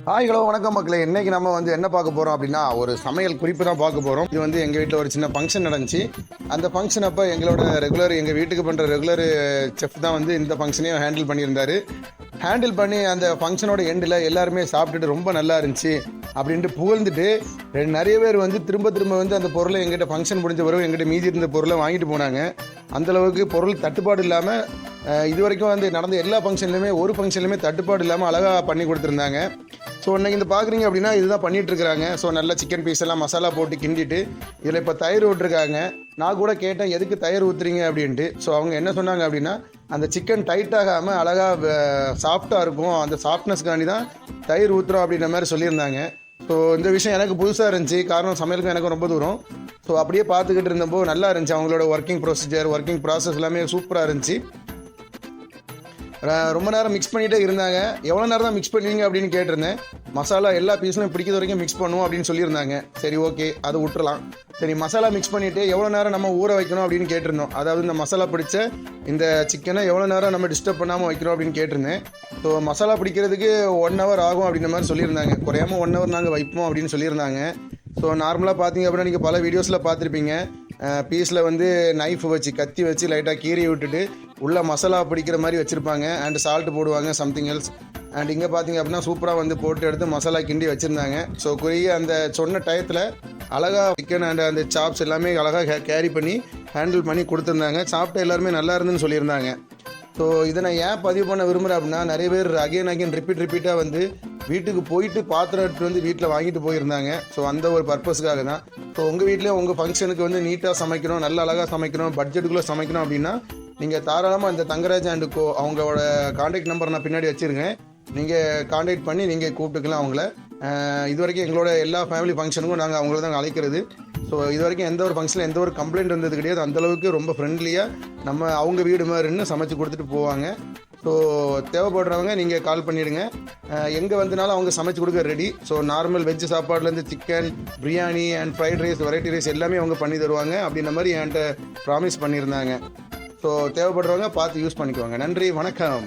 Hi hello வணக்கம் மக்களே. இன்னைக்கு நம்ம என்ன பார்க்க போகிறோம் அப்படின்னா ஒரு சமையல் குறிப்பு தான் பார்க்க போகிறோம். இது எங்கள் வீட்டில் ஒரு சின்ன ஃபங்க்ஷன் நடந்துச்சு. அந்த ஃபங்க்ஷன் அப்போ எங்கள் வீட்டுக்கு பண்ணுற ரெகுலர் செஃப் தான் இந்த ஃபங்க்ஷனையும் ஹேண்டில் பண்ணியிருந்தார். ஹேண்டில் பண்ணி அந்த ஃபங்க்ஷனோட எண்டில் எல்லாருமே சாப்பிட்டுட்டு ரொம்ப நல்லா இருந்துச்சு அப்படின்ட்டு புகழ்ந்துட்டு நிறைய பேர் திரும்ப அந்த பொருளை எங்கிட்ட ஃபங்க்ஷன் முடிஞ்ச பிறகு எங்கிட்ட மீதி இருந்த பொருளை வாங்கிட்டு போனாங்க. அந்தளவுக்கு பொருள் தட்டுப்பாடு இல்லாமல் இது வரைக்கும் நடந்த எல்லா ஃபங்க்ஷன்லையுமே ஒரு ஃபங்க்ஷன்லையுமே தட்டுப்பாடு இல்லாமல் அழகாக பண்ணி கொடுத்துருந்தாங்க. ஸோ இன்னைக்கு பார்க்குறீங்க அப்படின்னா இதுதான் பண்ணிட்டு இருக்கிறாங்க. ஸோ நல்லா சிக்கன் பீஸ் எல்லாம் மசாலா போட்டு கிண்டிட்டு இதில் இப்போ தயிர் விட்டுருக்காங்க. நான் கூட கேட்டேன் எதுக்கு தயிர் ஊற்றுறீங்க அப்படின்ட்டு. ஸோ அவங்க என்ன சொன்னாங்க அப்படின்னா அந்த சிக்கன் டைட் ஆகாமல் அழகாக சாஃப்டாக இருக்கும், அந்த சாஃப்ட்னஸ்க்காண்டி தான் தயிர் ஊற்றுறோம் அப்படின்ற மாதிரி சொல்லியிருந்தாங்க. ஸோ இந்த விஷயம் எனக்கு புதுசாக இருந்துச்சு. காரணம் சமையலுக்கும் எனக்கும் ரொம்ப தூரம். ஸோ அப்படியே பார்த்துக்கிட்டு இருந்தப்போ நல்லா இருந்துச்சு. அவங்களோட ஒர்க்கிங் ப்ராசஸ் எல்லாமே சூப்பராக இருந்துச்சு. ரொம்ப நேரம் மிக்ஸ் பண்ணிகிட்டே இருந்தாங்க. எவ்வளோ நேரம் தான் மிக்ஸ் பண்ணுவீங்க அப்படின்னு கேட்டிருந்தேன். மசாலா எல்லா பீஸ்லையும் பிடிக்கிற வரைக்கும் மிக்ஸ் பண்ணுவோம் அப்படின்னு சொல்லியிருந்தாங்க. சரி, ஓகே, அதை விட்டுறலாம். சரி, மசாலா மிக்ஸ் பண்ணிவிட்டு எவ்வளோ நேரம் நம்ம ஊற வைக்கணும் அப்படின்னு கேட்டிருந்தோம். அதாவது இந்த மசாலா பிடிச்ச இந்த சிக்கனை எவ்வளோ நேரம் நம்ம டிஸ்டர்ப் பண்ணாமல் வைக்கிறோம் அப்படின்னு கேட்டிருந்தேன். ஸோ மசாலா பிடிக்கிறதுக்கு 1 hour ஆகும் அப்படின்ற மாதிரி சொல்லியிருந்தாங்க. குறையாமல் 1 hour நாங்கள் வைப்போம் அப்படின்னு சொல்லியிருந்தாங்க. ஸோ நார்மலாக பார்த்தீங்க அப்படின்னா நீங்கள் பல வீடியோஸில் பார்த்துருப்பீங்க. பீஸில் நைஃப் வச்சு கத்தி வச்சு லைட்டாக கீறி விட்டுட்டு உள்ள மசாலா பிடிக்கிற மாதிரி வச்சுருப்பாங்க. அண்ட் சால்ட் போடுவாங்க, சம்திங் எல்ஸ். அண்ட் இங்கே பார்த்தீங்க அப்படின்னா சூப்பராக போட்டு எடுத்து மசாலா கிண்டி வச்சுருந்தாங்க. ஸோ குறிய அந்த சொன்ன டயத்தில் அழகாக சிக்கன் அண்ட் அந்த சாப்ஸ் எல்லாமே அழகாக கேரி பண்ணி ஹேண்டில் பண்ணி கொடுத்துருந்தாங்க. சாப்பிட்ட எல்லாருமே நல்லா இருந்துன்னு சொல்லியிருந்தாங்க. ஸோ இதை நான் ஏன் பதிவு பண்ண விரும்புகிறேன் அப்படின்னா நிறைய பேர் அகைன் ரிப்பீட்டாக வீட்டுக்கு போயிட்டு பாத்திரம் எடுத்து வீட்டில் வாங்கிட்டு போயிருந்தாங்க. ஸோ அந்த ஒரு பர்பஸ்க்காக தான். ஸோ உங்கள் வீட்டிலே உங்கள் ஃபங்க்ஷனுக்கு நீட்டாக சமைக்கணும், நல்ல அழகாக சமைக்கணும், பட்ஜெட்டுக்குள்ளே சமைக்கணும் அப்படின்னா நீங்கள் தாராளமாக இந்த தங்கராஜ் அண்ட் கோ அவங்களோட கான்டாக்ட் நம்பர் நான் பின்னாடி வச்சுருக்கேன். நீங்கள் கான்டாக்ட் பண்ணி நீங்கள் கூப்பிட்டுக்கலாம் அவங்கள. இது வரைக்கும் எங்களோட எல்லா ஃபேமிலி ஃபங்க்ஷனுக்கும் நாங்கள் அவங்கள தான் அழைக்கிறது. ஸோ இது வரைக்கும் எந்த ஒரு ஃபங்க்ஷனில் எந்த ஒரு கம்ப்ளைண்ட் வந்தது கிடையாது. அந்தளவுக்கு ரொம்ப ஃப்ரெண்ட்லியாக அவங்க வீடு மாதிரின்னு சமைச்சு கொடுத்துட்டு போவாங்க. ஸோ தேவைப்படுறவங்க நீங்கள் கால் பண்ணிவிடுங்க. எங்கே வந்தனாலும் அவங்க சமைச்சு கொடுக்க ரெடி. ஸோ நார்மல் வெஜ் சாப்பாடுலேருந்து chicken, biryani and fried rice, variety rice எல்லாமே அவங்க பண்ணி தருவாங்க அப்படின்ற மாதிரி என்கிட்ட ப்ராமிஸ் பண்ணியிருந்தாங்க. ஸோ தேவைப்படுறவங்க பார்த்து யூஸ் பண்ணிக்குவாங்க. நன்றி, வணக்கம்.